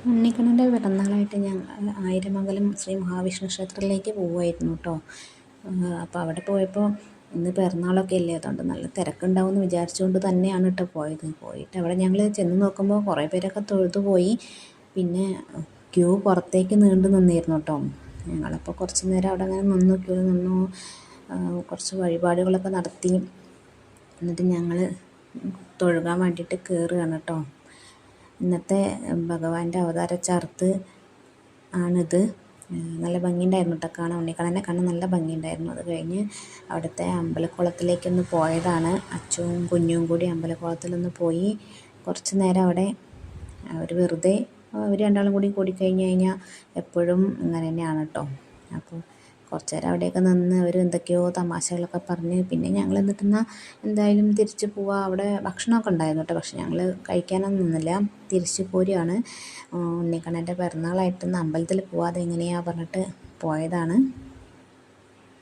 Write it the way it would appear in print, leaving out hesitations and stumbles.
ഉണ്ണിക്കണ്ണൻ്റെ പിറന്നാളായിട്ട് ഞങ്ങൾ ആയിരമംഗലം ശ്രീ മഹാവിഷ്ണു ക്ഷേത്രത്തിലേക്ക് പോവുമായിരുന്നു കേട്ടോ. അപ്പോൾ അവിടെ പോയപ്പോൾ ഇന്ന് പിറന്നാളൊക്കെ അല്ലേ, അതുകൊണ്ട് നല്ല തിരക്കുണ്ടാവും എന്ന് വിചാരിച്ചുകൊണ്ട് തന്നെയാണ് കേട്ടോ പോയിട്ട് അവിടെ ഞങ്ങൾ ചെന്ന് നോക്കുമ്പോൾ കുറേ പേരൊക്കെ തൊഴുതു പോയി. പിന്നെ ക്യൂ പുറത്തേക്ക് നീണ്ടു നിന്നിരുന്നു കേട്ടോ. ഞങ്ങളപ്പോൾ കുറച്ച് നേരം അവിടെ അങ്ങനെ നിന്നു, ക്യൂ നിന്നു, കുറച്ച് വഴിപാടുകളൊക്കെ നടത്തി. എന്നിട്ട് ഞങ്ങൾ തൊഴുകാൻ വേണ്ടിയിട്ട് കയറുകയാണ് കേട്ടോ. ഇന്നത്തെ ഭഗവാന്റെ അവതാര ചാർത്ത് ആണിത്. നല്ല ഭംഗിയുണ്ടായിരുന്നു കേട്ടോ കാണാൻ. ഉണ്ണിക്കണ്ണനെ കാണാൻ നല്ല ഭംഗിയുണ്ടായിരുന്നു. അത് കഴിഞ്ഞ് അവിടുത്തെ അമ്പലക്കുളത്തിലേക്കൊന്ന് പോയതാണ്. അച്ചുവും കുഞ്ഞും കൂടി അമ്പലക്കുളത്തിലൊന്ന് പോയി കുറച്ച് നേരം അവിടെ അവർ വെറുതെ അവർ രണ്ടാളും കൂടി കൂടിക്കഴിഞ്ഞ് കഴിഞ്ഞാൽ എപ്പോഴും ഇങ്ങനെ തന്നെയാണ് കേട്ടോ. അപ്പോൾ കുറച്ച് നേരം അവിടെയൊക്കെ നിന്ന് അവർ എന്തൊക്കെയോ തമാശകളൊക്കെ പറഞ്ഞ് പിന്നെ ഞങ്ങൾ എന്നിട്ടെന്നാൽ എന്തായാലും തിരിച്ച് പോവാം. അവിടെ ഭക്ഷണമൊക്കെ ഉണ്ടായിരുന്നു കേട്ടോ, പക്ഷെ ഞങ്ങൾ കഴിക്കാനൊന്നും നിന്നില്ല, തിരിച്ച് പോരുകയാണ്. ഉണ്ണിക്കണ്ണൻ്റെ പിറന്നാളായിട്ടൊന്ന് അമ്പലത്തിൽ പോവാതെ എങ്ങനെയാ പറഞ്ഞിട്ട് പോയതാണ്.